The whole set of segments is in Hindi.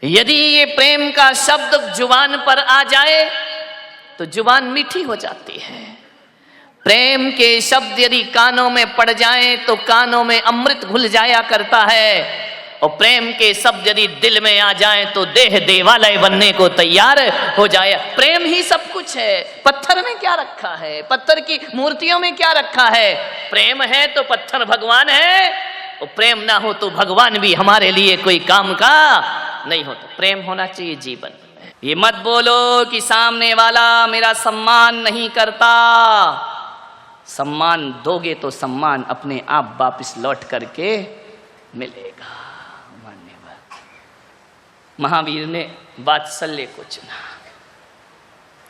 यदि ये प्रेम का शब्द जुबान पर आ जाए तो जुबान मीठी हो जाती है। प्रेम के शब्द यदि कानों में पड़ जाएं तो कानों में अमृत घुल जाया करता है। और प्रेम के शब्द यदि दिल में आ जाएं तो देह देवालय बनने को तैयार हो जाए। प्रेम ही सब कुछ है। पत्थर में क्या रखा है? पत्थर की मूर्तियों में क्या रखा है? प्रेम है तो पत्थर भगवान है, और प्रेम ना हो तो भगवान भी हमारे लिए कोई काम का नहीं होता। प्रेम होना चाहिए जीवन में। ये मत बोलो कि सामने वाला मेरा सम्मान नहीं करता। सम्मान दोगे तो सम्मान अपने आप वापस लौट करके मिलेगा। मान्यवर महावीर ने वात्सल्य को चुना,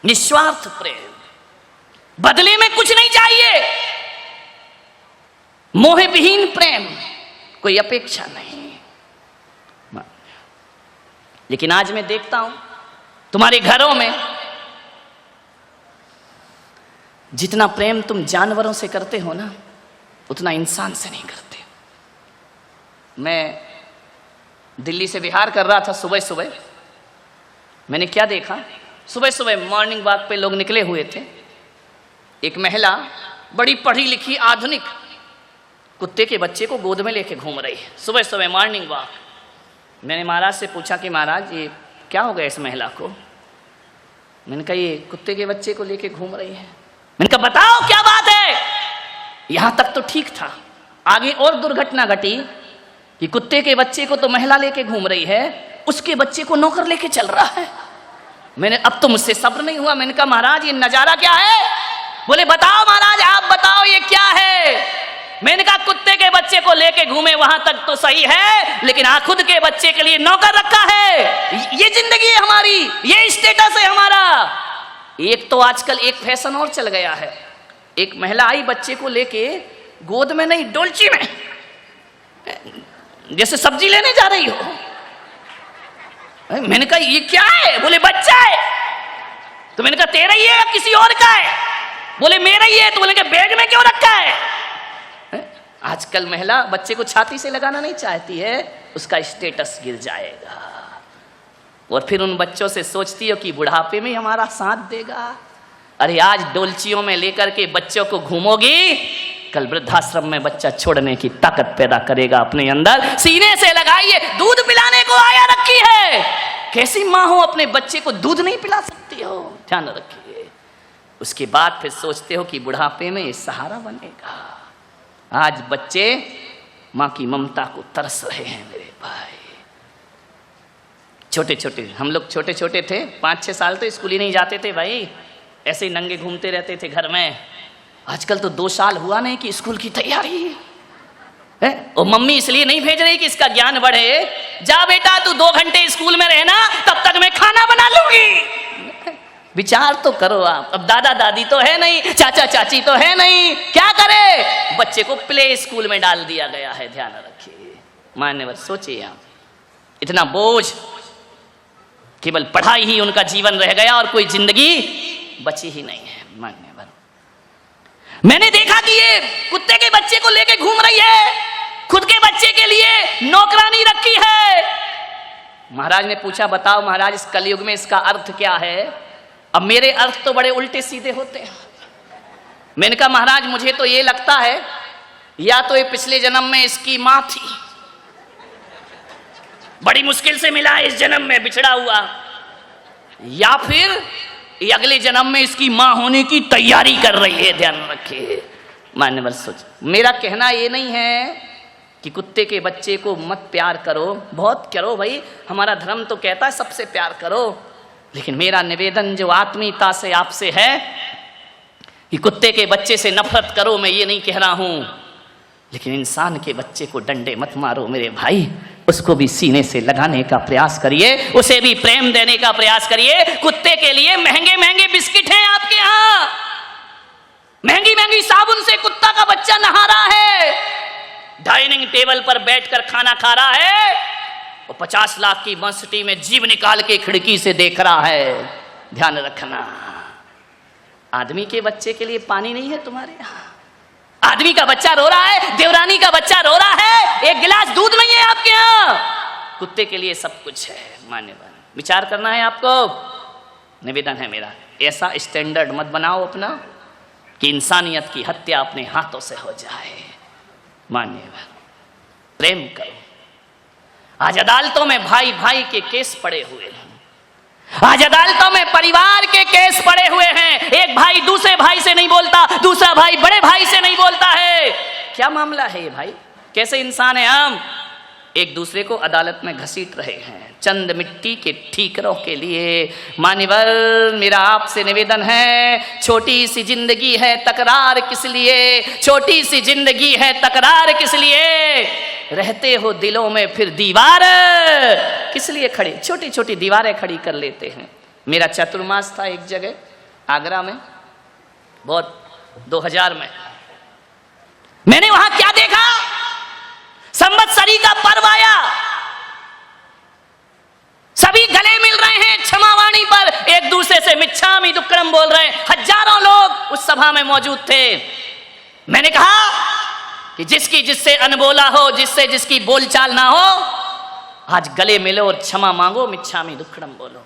निस्वार्थ प्रेम, बदले में कुछ नहीं चाहिए, मोह विहीन प्रेम, कोई अपेक्षा नहीं। लेकिन आज मैं देखता हूं तुम्हारे घरों में जितना प्रेम तुम जानवरों से करते हो ना, उतना इंसान से नहीं करते। मैं दिल्ली से बिहार कर रहा था। सुबह सुबह मैंने क्या देखा, सुबह सुबह मॉर्निंग वॉक पे लोग निकले हुए थे। एक महिला बड़ी पढ़ी लिखी आधुनिक कुत्ते के बच्चे को गोद में लेके घूम रही है, सुबह सुबह मॉर्निंग वॉक। मैंने महाराज से पूछा कि महाराज ये क्या हो गया इस महिला को? मैंने कहा ये कुत्ते के बच्चे को लेके घूम रही है। मैंने कहा बताओ क्या बात है? यहां तक तो ठीक था, आगे और दुर्घटना घटी कि कुत्ते के बच्चे को तो महिला लेके घूम रही है, उसके बच्चे को नौकर लेके चल रहा है। मैंने अब तो मुझसे सब्र नहीं हुआ। मैंने कहा महाराज ये नजारा क्या है? बोले बताओ महाराज आप बताओ ये क्या है? मैंने कहा कुत्ते के बच्चे को लेके घूमे वहां तक तो सही है, लेकिन खुद के बच्चे के लिए नौकर रखा है। ये जिंदगी है हमारी, ये स्टेटस है हमारा। एक तो आजकल एक फैशन और चल गया है, एक महिला आई बच्चे को लेके गोद में नहीं डोलची में, जैसे सब्जी लेने जा रही हो। मैंने कहा ये क्या है? बोले बच्चा है। तो मैंने कहा तेरा ही है या किसी और का है? बोले मेरा ही है। तो बोले बैग में क्यों रखा है? आजकल महिला बच्चे को छाती से लगाना नहीं चाहती है, उसका स्टेटस गिर जाएगा। और फिर उन बच्चों से सोचती हो कि बुढ़ापे में हमारा साथ देगा। अरे आज डोलचियों में लेकर के बच्चों को घूमोगी, कल वृद्धाश्रम में बच्चा छोड़ने की ताकत पैदा करेगा अपने अंदर। सीने से लगाइए, दूध पिलाने को आया रखी है। कैसी माँ हो अपने बच्चे को दूध नहीं पिला सकती हो? ध्यान रखिए। उसके बाद फिर सोचते हो कि बुढ़ापे में ये सहारा बनेगा। आज बच्चे माँ की ममता को तरस रहे हैं मेरे भाई। छोटे छोटे हम लोग छोटे छोटे थे, 5-6 साल तो स्कूल ही नहीं जाते थे भाई, ऐसे ही नंगे घूमते रहते थे घर में। आजकल तो 2 साल हुआ नहीं कि स्कूल की तैयारी है। और मम्मी इसलिए नहीं भेज रही कि इसका ज्ञान बढ़े। जा बेटा तू 2 घंटे स्कूल में रहना, तब तक मैं खाना बना लूंगी। विचार तो करो आप। अब दादा दादी तो है नहीं, चाचा चाची तो है नहीं, क्या करे? बच्चे को प्ले स्कूल में डाल दिया गया है। ध्यान रखिए मान्यवर, सोचिए आप, इतना बोझ, केवल पढ़ाई ही उनका जीवन रह गया और कोई जिंदगी बची ही नहीं है। मान्यवर मैंने देखा कि ये कुत्ते के बच्चे को लेके घूम रही है, खुद के बच्चे के लिए नौकरानी रखी है। महाराज ने पूछा बताओ महाराज इस कलयुग में इसका अर्थ क्या है? अब मेरे अर्थ तो बड़े उल्टे सीधे होते हैं। मैंने कहा महाराज मुझे तो ये लगता है या तो ये पिछले जन्म में इसकी माँ थी, बड़ी मुश्किल से मिला इस जन्म में बिछड़ा हुआ, या फिर ये अगले जन्म में इसकी माँ होने की तैयारी कर रही है। ध्यान रखिए मान्यवर। सोच, मेरा कहना ये नहीं है कि कुत्ते के बच्चे को मत प्यार करो, बहुत करो भाई, हमारा धर्म तो कहता है सबसे प्यार करो। लेकिन मेरा निवेदन जो आत्मीयता से आपसे है कि कुत्ते के बच्चे से नफरत करो, मैं ये नहीं कह रहा हूं, लेकिन इंसान के बच्चे को डंडे मत मारो मेरे भाई। उसको भी सीने से लगाने का प्रयास करिए, उसे भी प्रेम देने का प्रयास करिए। कुत्ते के लिए महंगे महंगे बिस्किट हैं आपके यहाँ, महंगी महंगी साबुन से कुत्ता का बच्चा नहा रहा है, डाइनिंग टेबल पर बैठकर खाना खा रहा है, और 50 लाख की मस्ती में जीव निकाल के खिड़की से देख रहा है। ध्यान रखना, आदमी के बच्चे के लिए पानी नहीं है तुम्हारे यहाँ। आदमी का बच्चा रो रहा है, देवरानी का बच्चा रो रहा है, एक गिलास दूध नहीं है आपके यहाँ। कुत्ते के लिए सब कुछ है। मान्यवर विचार करना है आपको, निवेदन है मेरा, ऐसा स्टैंडर्ड मत बनाओ अपना कि इंसानियत की हत्या अपने हाथों से हो जाए। मान्यवर प्रेम करो। आज अदालतों में भाई भाई के केस पड़े हुए हैं, आज अदालतों में परिवार के केस पड़े हुए हैं। एक भाई दूसरे भाई से नहीं बोलता, दूसरा भाई बड़े भाई से नहीं बोलता है। क्या मामला है ये भाई? कैसे इंसान है हम? एक दूसरे को अदालत में घसीट रहे हैं चंद मिट्टी के ठीकरों के लिए। मान्यवर मेरा आपसे निवेदन है, छोटी सी जिंदगी है, तकरार किस लिए? छोटी सी जिंदगी है, तकरार किस लिए? रहते हो दिलों में फिर दीवार किस लिए खड़ी? छोटी छोटी दीवारें खड़ी कर लेते हैं। मेरा चतुर्मास था एक जगह आगरा में, बहुत 2000 में। मैंने वहां क्या देखा? संवत्सरी का पर्व आया, सभी गले मिल रहे हैं क्षमावाणी पर, एक दूसरे से मिच्छामि दुक्कडम बोल रहे हैं। हजारों लोग उस सभा में मौजूद थे। मैंने कहा कि जिसकी जिससे अनबोला हो, जिससे जिसकी बोलचाल ना हो, आज गले मिलो और क्षमा मांगो, मिच्छामि दुक्कडम बोलो।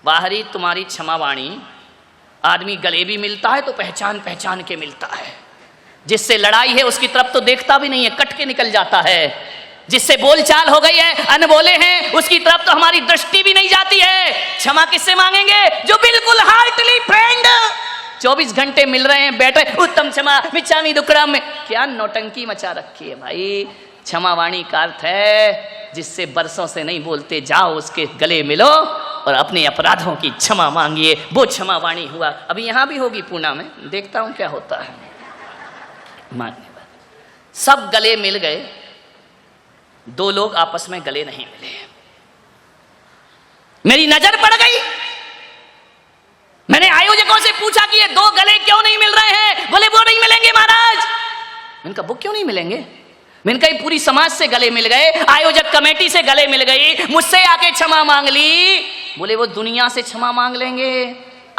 बाहरी तुम्हारी क्षमावाणी, आदमी गले भी मिलता है तो पहचान पहचान के मिलता है। जिससे लड़ाई है उसकी तरफ तो देखता भी नहीं है, कट के निकल जाता है। जिससे बोलचाल हो गई है, अनबोले हैं, उसकी तरफ तो हमारी दृष्टि भी नहीं जाती है। क्षमा किससे मांगेंगे? जो बिल्कुल हार्टली फ्रेंड 24 घंटे मिल रहे हैं, बैठे उत्तम क्षमा मिच्छामि दुक्कडम में। क्या नौटंकी मचा रखी है भाई। क्षमावाणी का अर्थ है जिससे बरसों से नहीं बोलते, जाओ उसके गले मिलो और अपने अपराधों की क्षमा मांगिए। वो क्षमावाणी हुआ। अभी यहां भी होगी पूना में, देखता हूं क्या होता है। मान्यवर सब गले मिल गए, 2 लोग आपस में गले नहीं मिले। मेरी नजर पड़ गई, मैंने आयोजकों से पूछा कि ये 2 गले क्यों नहीं मिल रहे हैं? बोले वो नहीं मिलेंगे महाराज। मैंने कहा वो क्यों नहीं मिलेंगे? मैंने कहा पूरी समाज से गले मिल गए, आयोजक कमेटी से गले मिल गई, मुझसे आके क्षमा मांग ली। बोले वो दुनिया से क्षमा मांग लेंगे,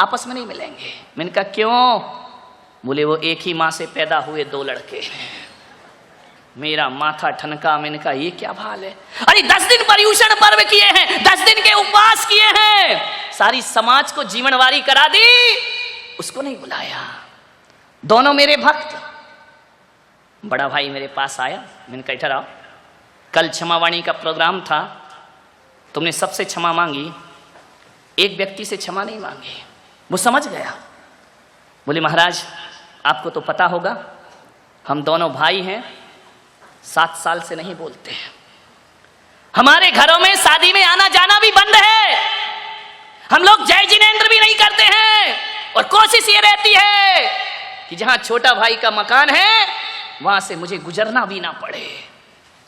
आपस में नहीं मिलेंगे। मैंने कहा क्यों? बोले वो एक ही माँ से पैदा हुए 2 लड़के। मेरा माथा ठनका। मैंने कहा ये क्या भाल है? अरे 10 दिन पर्युषण पर्व किए हैं, 10 दिन के उपवास किए हैं, सारी समाज को जीवनवारी करा दी, उसको नहीं बुलाया। दोनों मेरे भक्त। बड़ा भाई मेरे पास आया, मैंने कहा इधर आओ, कल क्षमावाणी का प्रोग्राम था, तुमने सबसे क्षमा मांगी, एक व्यक्ति से क्षमा नहीं मांगी। वो समझ गया। बोले महाराज आपको तो पता होगा, हम दोनों भाई हैं, 7 साल से नहीं बोलते हैं। हमारे घरों में शादी में आना जाना भी बंद है, हम लोग जय जिनेंद्र भी नहीं करते हैं। और कोशिश ये रहती है कि जहां छोटा भाई का मकान है वहां से मुझे गुजरना भी ना पड़े।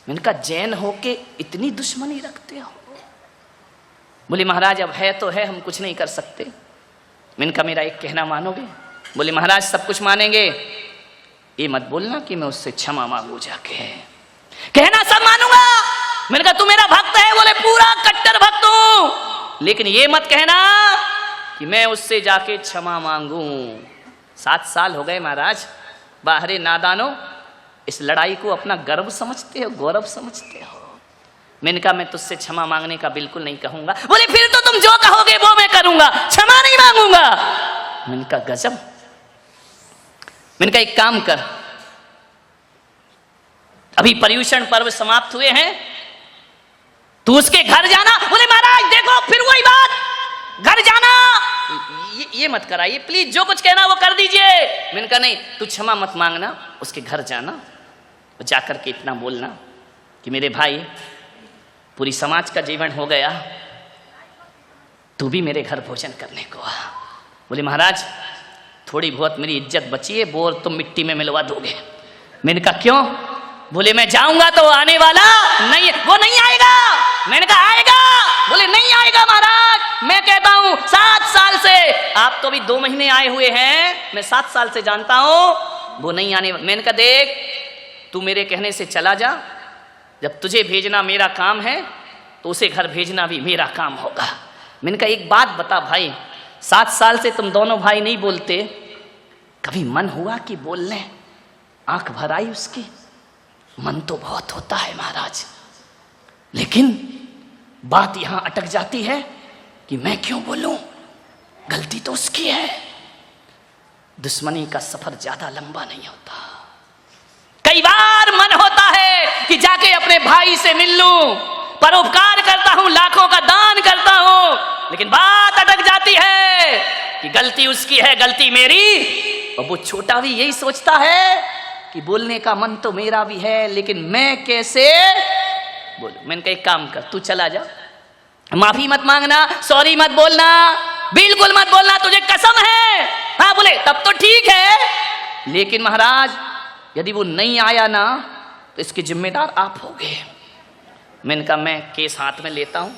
मैंने कहा जैन होके इतनी दुश्मनी रखते हो? बोले महाराज अब है तो है, हम कुछ नहीं कर सकते। मैंने कहा मेरा एक कहना मानोगे? बोले महाराज सब कुछ मानेंगे, ये मत बोलना कि मैं उससे क्षमा मांगू जाके। कहना सब मानूंगा। मैंने कहा तू मेरा भक्त है? बोले पूरा कट्टर भक्त हूं, लेकिन ये मत कहना कि मैं उससे जाके क्षमा मांगू। 7 साल हो गए महाराज। बाहरे नादानो, इस लड़ाई को अपना गर्व समझते हो, गौरव समझते हो। मैंने कहा मैं तुझसे क्षमा मांगने का बिल्कुल नहीं कहूंगा। बोले फिर तो तुम जो कहोगे वो मैं करूंगा, क्षमा नहीं मांगूंगा। मैंने कहा गजब। मैंने कहा एक काम कर, अभी पर्युषण पर्व समाप्त हुए हैं, तू उसके घर जाना। बोले महाराज देखो फिर वही बात, घर जाना ये मत कराइए प्लीज, जो कुछ कहना वो कर दीजिए। मैंने कहा नहीं, तू क्षमा मत मांगना, उसके घर जाना, जाकर के इतना बोलना कि मेरे भाई पूरी समाज का जीवन हो गया, तू भी मेरे घर भोजन करने को आ। बोले महाराज थोड़ी बहुत मेरी इज्जत बची है, वो तुम मिट्टी में मिलवा दोगे। मैंने कहा क्यों? बोले मैं जाऊंगा तो आने वाला नहीं, वो नहीं आएगा। मैंने कहा आएगा। बोले नहीं आएगा महाराज, मैं कहता हूं 7 साल से, आप तो अभी 2 महीने आए हुए हैं, मैं 7 साल से जानता हूं वो नहीं आने। मैंने कहा देख तू मेरे कहने से चला जा, जब तुझे भेजना मेरा काम है तो उसे घर भेजना भी मेरा काम होगा। मैंने कहा एक बात बता भाई, 7 साल से तुम दोनों भाई नहीं बोलते, कभी मन हुआ कि बोल लें? आंख भर आई उसकी। मन तो बहुत होता है महाराज, लेकिन बात यहां अटक जाती है कि मैं क्यों बोलूं, गलती तो उसकी है। दुश्मनी का सफर ज्यादा लंबा नहीं होता। कई बार मन होता है कि जाके अपने भाई से मिल लूं, परोपकार करता हूं, लाखों का दान करता हूं, लेकिन बात अटक जाती है कि गलती उसकी है, गलती मेरी। और वो छोटा भी यही सोचता है कि बोलने का मन तो मेरा भी है, लेकिन मैं कैसे बोलूं। मैंने कहा एक काम कर, तू चला जा, माफी मत मांगना, सॉरी मत बोलना, बिल्कुल मत बोलना, तुझे कसम है। हाँ बोले तब तो ठीक है, लेकिन महाराज यदि वो नहीं आया ना तो इसके जिम्मेदार आप होगे। मैंने कहा मैं केस हाथ में लेता हूं।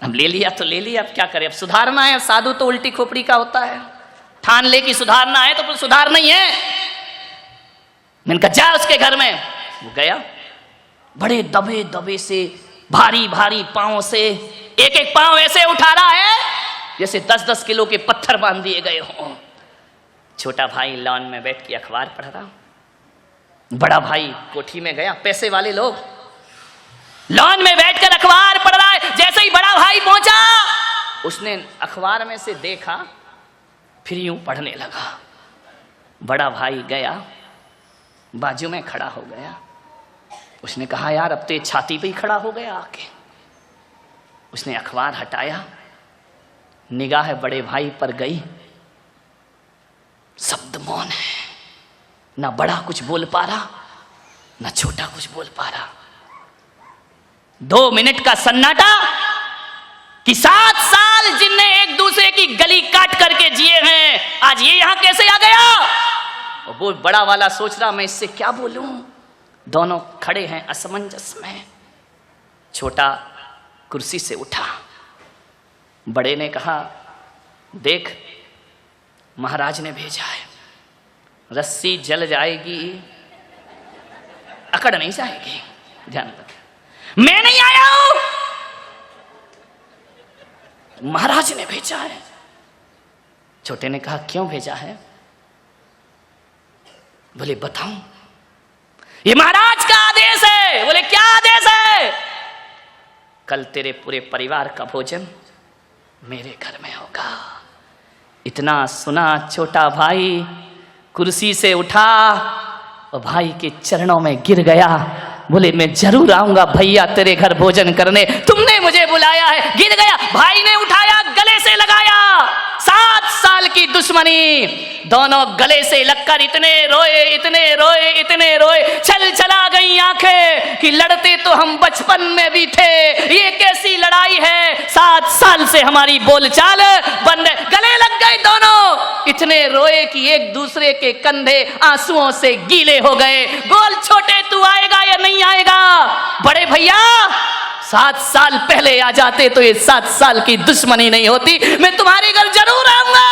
अब ले लिया तो ले लिया, अब क्या करें, अब सुधारना है। साधु तो उल्टी खोपड़ी का होता है, ठान ले कि सुधारना है तो फिर सुधार नहीं है। मैंने कहा जा उसके घर में। वो गया, बड़े दबे दबे से, भारी भारी पांव से, एक एक पांव ऐसे उठा रहा है जैसे 10-10 किलो के पत्थर बांध दिए गए हों। छोटा भाई लॉन में बैठ के अखबार पढ़ रहा, बड़ा भाई कोठी में गया। पैसे वाले लोग लॉन में बैठकर अखबार पढ़ रहा है। जैसे ही बड़ा भाई पहुंचा, उसने अखबार में से देखा, फिर यूं पढ़ने लगा। बड़ा भाई गया, बाजू में खड़ा हो गया। उसने कहा यार अब तो छाती पे ही खड़ा हो गया आके। उसने अखबार हटाया, निगाह बड़े भाई पर गई, शब्द मौन है, ना बड़ा कुछ बोल पा रहा, ना छोटा कुछ बोल पा रहा। 2 मिनट का सन्नाटा कि 7 साल जिनने एक दूसरे की गली काट करके जिए हैं, आज ये यहां कैसे आ गया। और वो बड़ा वाला सोच रहा मैं इससे क्या बोलूं। दोनों खड़े हैं असमंजस में। छोटा कुर्सी से उठा, बड़े ने कहा देख महाराज ने भेजा है, रस्सी जल जाएगी, अकड़ नहीं जाएगी, ध्यान रख। मैं नहीं आया हूं, महाराज ने भेजा है। छोटे ने कहा क्यों भेजा है। बोले बताऊं, ये महाराज का आदेश है। बोले क्या आदेश है। कल तेरे पूरे परिवार का भोजन मेरे घर में होगा। इतना सुना छोटा भाई कुर्सी से उठा और भाई के चरणों में गिर गया। बोले मैं जरूर आऊंगा भैया तेरे घर भोजन करने, तुमने मुझे बुलाया है। गिर गया, भाई ने उठाया, गले से लगाया। 7 साल की दुश्मनी, दोनों गले से लगकर इतने रोए, इतने रोए, इतने रोए, छल छला गई आंखें कि लड़ते तो हम बचपन में भी थे, ये कैसी लड़ाई है। 7 साल से हमारी बोलचाल बंद है। गले लग गए दोनों, इतने रोए कि एक दूसरे के कंधे आंसुओं से गीले हो गए। बोल छोटे तू आएगा या नहीं आएगा। बड़े भैया 7 साल पहले आ जाते तो ये 7 साल की दुश्मनी नहीं होती। मैं तुम्हारे घर जरूर आऊंगा,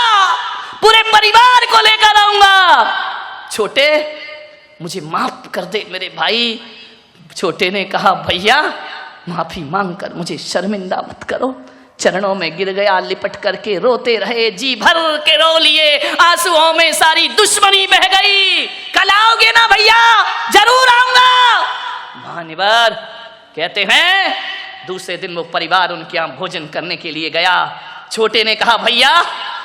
पूरे परिवार को लेकर आऊंगा। छोटे मुझे माफ कर दे मेरे भाई। छोटे ने कहा भैया माफी मांग कर मुझे शर्मिंदा मत करो। चरणों में गिर गया, लिपट करके रोते रहे, जी भर के रो लिए, आंसुओं में सारी दुश्मनी बह गई। कल आओगे ना भैया। जरूर आऊंगा। महानिवर कहते हैं दूसरे दिन वो परिवार उनके यहाँ भोजन करने के लिए गया। छोटे ने कहा भैया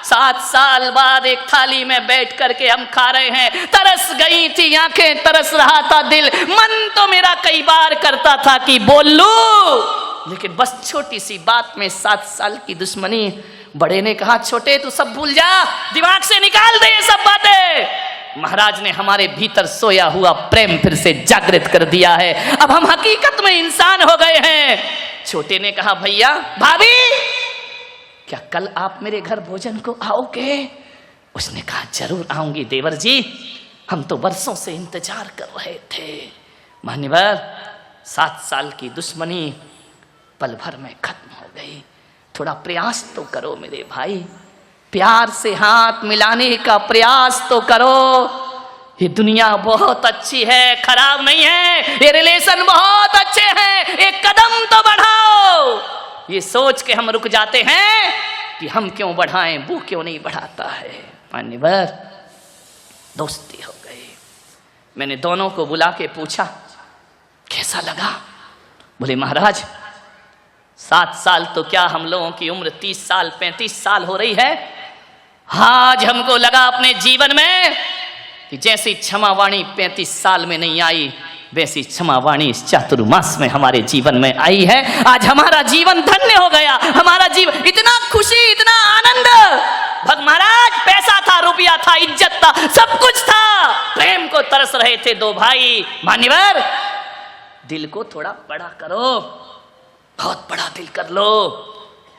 7 साल बाद एक थाली में बैठ करके हम खा रहे हैं। तरस गई थी आंखें, तरस रहा था दिल, मन तो मेरा कई बार करता था कि बोल लूं, लेकिन बस छोटी सी बात में 7 साल की दुश्मनी। बड़े ने कहा छोटे तू सब भूल जा, दिमाग से निकाल दे ये सब बातें। महाराज ने हमारे भीतर सोया हुआ प्रेम फिर से जागृत कर दिया है। अब हम हकीकत में इंसान हो गए हैं। छोटे ने कहा भैया भाभी क्या कल आप मेरे घर भोजन को आओगे। उसने कहा जरूर आऊंगी देवर जी, हम तो वर्षों से इंतजार कर रहे थे। मान्यवर 7 साल की दुश्मनी पल भर में खत्म हो गई। थोड़ा प्रयास तो करो मेरे भाई, प्यार से हाथ मिलाने का प्रयास तो करो। ये दुनिया बहुत अच्छी है, खराब नहीं है। ये रिलेशन बहुत अच्छे हैं, एक कदम तो बढ़ाओ। ये सोच के हम रुक जाते हैं कि हम क्यों बढ़ाएं, वो क्यों नहीं बढ़ाता है। मान्यवर दोस्ती हो गई। मैंने दोनों को बुला के पूछा कैसा लगा। बोले महाराज 7 साल तो क्या, हम लोगों की उम्र 30 साल 35 साल हो रही है। आज हमको लगा अपने जीवन में कि जैसी क्षमावाणी 35 साल में नहीं आई, वैसी क्षमावाणी इस चातुर्मास में हमारे जीवन में आई है। आज हमारा जीवन धन्य हो गया। हमारा जीवन, इतना खुशी, इतना आनंद। भग महाराज, पैसा था, रुपया था, इज्जत था, सब कुछ था, प्रेम को तरस रहे थे दो भाई। मान्यवर, दिल को थोड़ा बड़ा करो, बहुत बड़ा दिल कर लो।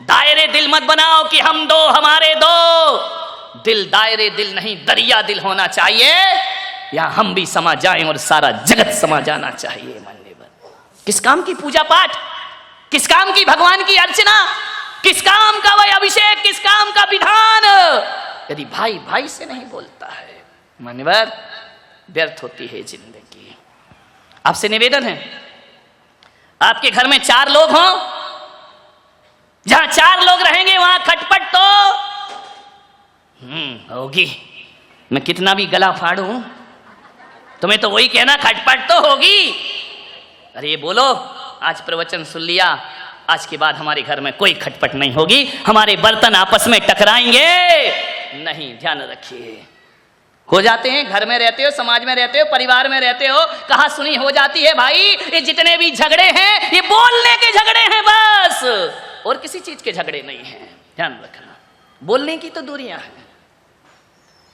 दायरे दिल मत बनाओ कि हम दो हमारे दो। दिल दायरे दिल नहीं, दरिया दिल होना चाहिए। या हम भी समा जाएं और सारा जगत समा जाना चाहिए। मान्यवर, किस काम की पूजा पाठ, किस काम की भगवान की अर्चना, किस काम का वह अभिषेक, किस काम का विधान, यदि भाई भाई से नहीं बोलता है, मान्यवर, व्यर्थ होती है जिंदगी। आपसे निवेदन है, आपके घर में 4 लोग हों, जहां 4 लोग रहेंगे वहां खटपट तो होगी। मैं कितना भी गला फाड़ूं, तुम्हें तो वही कहना, खटपट तो होगी। अरे ये बोलो, आज प्रवचन सुन लिया, आज के बाद हमारे घर में कोई खटपट नहीं होगी, हमारे बर्तन आपस में टकराएंगे नहीं। ध्यान रखिए, हो जाते हैं, घर में रहते हो, समाज में रहते हो, परिवार में रहते हो, कहा सुनी हो जाती है भाई। ये जितने भी झगड़े हैं, ये बोलने के झगड़े हैं बस, और किसी चीज के झगड़े नहीं हैं। ध्यान रखना, बोलने की तो दूरियां हैं।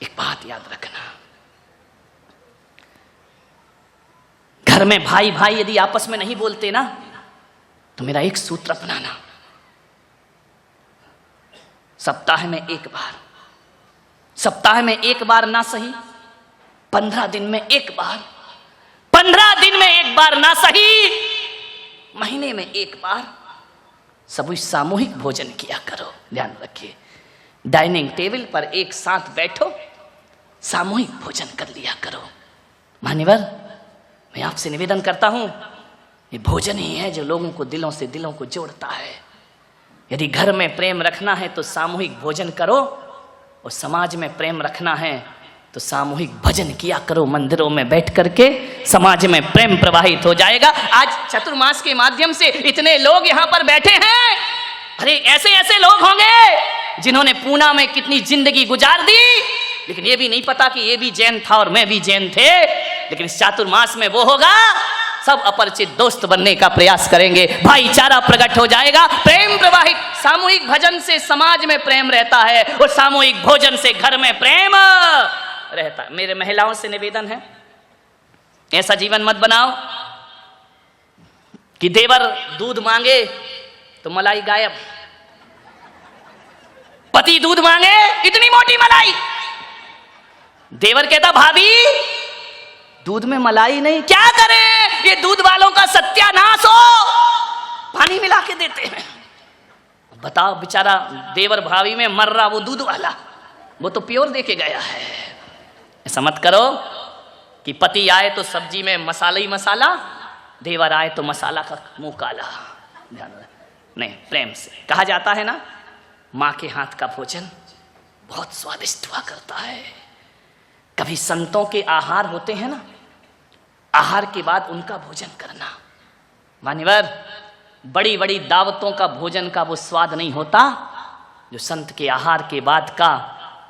एक बात याद रखना, घर में भाई भाई यदि आपस में नहीं बोलते ना, तो मेरा एक सूत्र अपनाना, सप्ताह में एक बार, सप्ताह में एक बार ना सही, 15 दिन में एक बार, 15 दिन में एक बार ना सही, महीने में एक बार सभी सामूहिक भोजन किया करो। ध्यान रखिए, डाइनिंग टेबल पर एक साथ बैठो, सामूहिक भोजन कर लिया करो। मान्यवर, मैं आपसे निवेदन करता हूं, ये भोजन ही है जो लोगों को दिलों से दिलों को जोड़ता है। यदि घर में प्रेम रखना है तो सामूहिक भोजन करो, और समाज में प्रेम रखना है तो सामूहिक भजन किया करो। मंदिरों में बैठ करके समाज में प्रेम प्रवाहित हो जाएगा। आज चतुर्मास के माध्यम से इतने लोग यहाँ पर बैठे हैं। अरे ऐसे ऐसे लोग होंगे जिन्होंने पूना में कितनी जिंदगी गुजार दी, लेकिन ये भी नहीं पता कि ये भी जैन था और मैं भी जैन थे। लेकिन इस चातुर्मास में वो होगा, सब अपरिचित दोस्त बनने का प्रयास करेंगे, भाईचारा प्रकट हो जाएगा, प्रेम प्रवाहित। सामूहिक भजन से समाज में प्रेम रहता है, और सामूहिक भोजन से घर में प्रेम रहता है। मेरे महिलाओं से निवेदन है, ऐसा जीवन मत बनाओ कि देवर दूध मांगे तो मलाई गायब, पति दूध मांगे इतनी मोटी मलाई, देवर कहता भाभी दूध में मलाई नहीं, क्या करें, ये दूध वालों का सत्यानाश हो, पानी मिला के देते हैं। बताओ, बेचारा देवर भाभी में मर रहा, वो दूध वाला, वो तो प्योर दे के गया है। ऐसा मत करो कि पति आए तो सब्जी में मसाला ही मसाला, देवर आए तो मसाला का मुंह काला। ध्यान नहीं, प्रेम से कहा जाता है ना, माँ के हाथ का भोजन बहुत स्वादिष्ट हुआ करता है। कभी संतों के आहार होते हैं ना, आहार के बाद उनका भोजन करना। मान्यवर, बड़ी बड़ी दावतों का भोजन का वो स्वाद नहीं होता जो संत के आहार के बाद का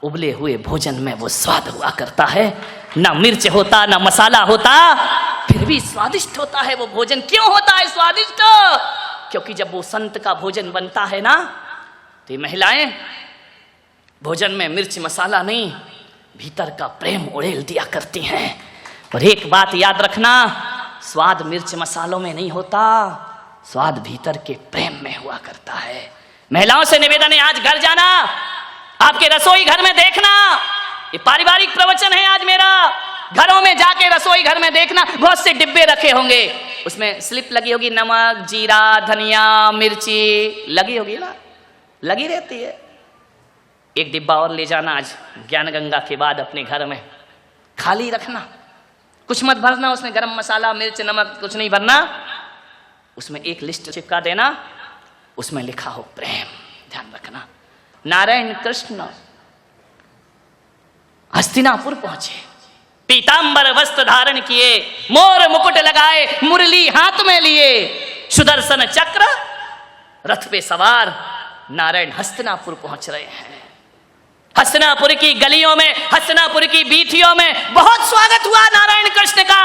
उबले हुए भोजन में वो स्वाद हुआ करता है। ना मिर्च होता, ना मसाला होता, फिर भी स्वादिष्ट होता है वो भोजन। क्यों होता है स्वादिष्ट? क्योंकि जब वो संत का भोजन बनता है ना, तो ये महिलाएं भोजन में मिर्च मसाला नहीं, भीतर का प्रेम उड़ेल दिया करती हैं। और एक बात याद रखना, स्वाद मिर्च मसालों में नहीं होता, स्वाद भीतर के प्रेम में हुआ करता है। महिलाओं से निवेदन है, आज घर जाना, आपके रसोई घर में देखना, ये पारिवारिक प्रवचन है आज मेरा, घरों में जाके रसोई घर में देखना, बहुत से डिब्बे रखे होंगे, उसमें स्लिप लगी होगी, नमक, जीरा, धनिया, मिर्ची लगी होगी ना, लगी रहती है। एक डिब्बा और ले जाना आज ज्ञान गंगा के बाद अपने घर में, खाली रखना, कुछ मत भरना उसमें, गरम मसाला, मिर्च, नमक कुछ नहीं भरना, उसमें एक लिस्ट चिपका देना, उसमें लिखा हो प्रेम। ध्यान रखना, नारायण कृष्ण हस्तिनापुर पहुंचे, पीतांबर वस्त्र धारण किए, मोर मुकुट लगाए, मुरली हाथ में लिए, सुदर्शन चक्र रथ पे सवार नारायण हस्तिनापुर पहुंच रहे हैं। हस्तिनापुर की गलियों में, हस्तिनापुर की बीथियों में बहुत स्वागत हुआ नारायण कृष्ण का।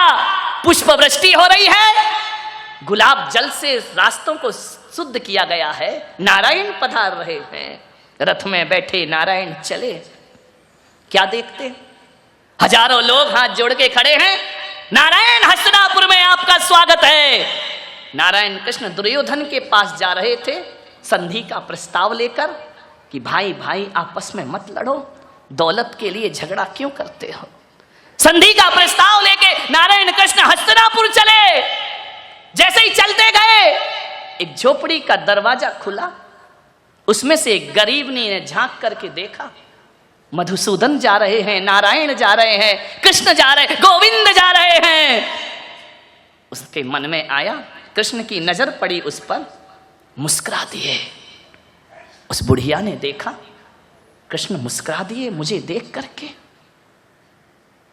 पुष्प वृष्टि हो रही है, गुलाब जल से रास्तों को शुद्ध किया गया है। नारायण पधार रहे हैं। रथ में बैठे नारायण चले, क्या देखते, हजारों लोग हाथ जोड़ के खड़े हैं। नारायण हस्तिनापुर में आपका स्वागत है। नारायण कृष्ण दुर्योधन के पास जा रहे थे संधि का प्रस्ताव लेकर कि भाई भाई आपस में मत लड़ो, दौलत के लिए झगड़ा क्यों करते हो। संधि का प्रस्ताव लेके नारायण कृष्ण हस्तिनापुर चले। जैसे ही चलते गए एक झोपड़ी का दरवाजा खुला, उसमें से एक गरीबनी ने झांक करके देखा, मधुसूदन जा रहे हैं, नारायण जा रहे हैं, कृष्ण जा रहे हैं, गोविंद जा रहे हैं। उसके मन में आया, कृष्ण की नजर पड़ी उस पर, मुस्कुरा दिए। उस बुढ़िया ने देखा कृष्ण मुस्कुरा दिए मुझे देख करके।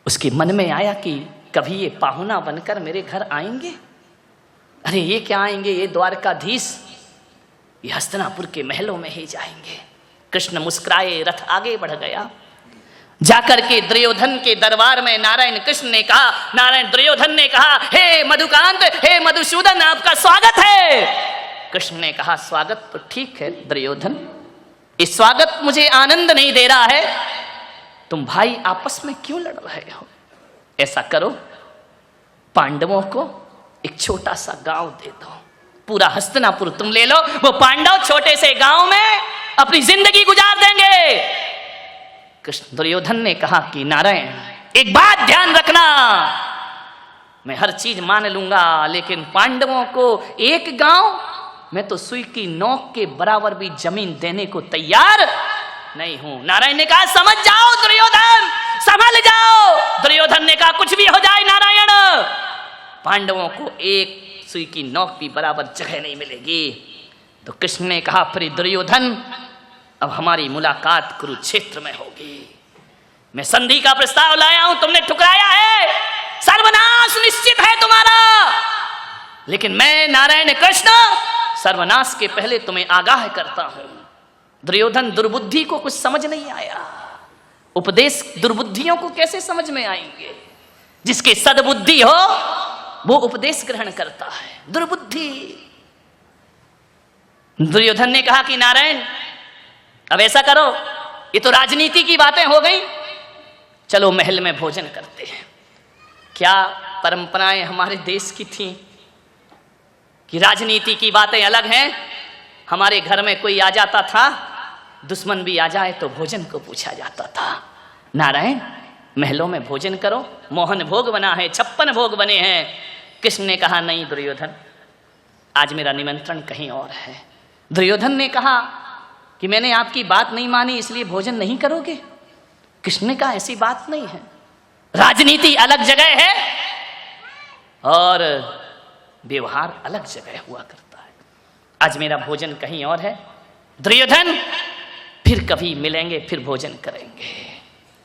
उसके मन में आया कि कभी ये पाहुना बनकर मेरे घर आएंगे। अरे ये क्या आएंगे, ये द्वारकाधीश, ये हस्तिनापुर के महलों में ही जाएंगे। कृष्ण मुस्कुराए, रथ आगे बढ़ गया। जाकर के दुर्योधन के दरबार में नारायण कृष्ण ने कहा, नारायण दुर्योधन ने कहा, हे मधुकांत, हे मधुसूदन, आपका स्वागत है। कृष्ण ने कहा, स्वागत तो ठीक है दुर्योधन, इस स्वागत मुझे आनंद नहीं दे रहा है। तुम भाई आपस में क्यों लड़ रहे हो? ऐसा करो, पांडवों को एक छोटा सा गांव दे दो, पूरा हस्तिनापुर तुम ले लो, वो पांडव छोटे से गांव में अपनी जिंदगी गुजार देंगे। कृष्ण दुर्योधन ने कहा कि नारायण एक बात ध्यान रखना, मैं हर चीज मान लूंगा, लेकिन पांडवों को एक गांव, मैं तो सुई की नोक के बराबर भी जमीन देने को तैयार नहीं हूं। नारायण ने कहा, समझ जाओ दुर्योधन, संभल जाओ। दुर्योधन ने कहा, कुछ भी हो जाए नारायण, पांडवों को एक सुई की नोक भी बराबर जगह नहीं मिलेगी। तो कृष्ण ने कहा, फिर दुर्योधन अब हमारी मुलाकात कुरुक्षेत्र में होगी। मैं संधि का प्रस्ताव लाया हूं, तुमने ठुकराया है, सर्वनाश निश्चित है तुम्हारा। लेकिन मैं नारायण कृष्ण सर्वनाश के पहले तुम्हें आगाह करता हूं। दुर्योधन दुर्बुद्धि को कुछ समझ नहीं आया। उपदेश दुर्बुद्धियों को कैसे समझ में आएंगे? जिसके सद्बुद्धि हो वो उपदेश ग्रहण करता है। दुर्बुद्धि। दुर्योधन ने कहा कि नारायण अब ऐसा करो, ये तो राजनीति की बातें हो गई, चलो महल में भोजन करते हैं। क्या परंपराएं हमारे देश की थी कि राजनीति की बातें अलग हैं। हमारे घर में कोई आ जाता था, दुश्मन भी आ जाए तो भोजन को पूछा जाता था। नारायण महलों में भोजन करो, मोहन भोग बना है, 56 भोग बने हैं। कृष्ण ने कहा, नहीं दुर्योधन, आज मेरा निमंत्रण कहीं और है। दुर्योधन ने कहा कि मैंने आपकी बात नहीं मानी इसलिए भोजन नहीं करोगे। कृष्ण ने कहा, ऐसी बात नहीं है, राजनीति अलग जगह है और व्यवहार अलग जगह हुआ करता है। आज मेरा भोजन कहीं और है। दुर्योधन फिर कभी मिलेंगे, फिर भोजन करेंगे।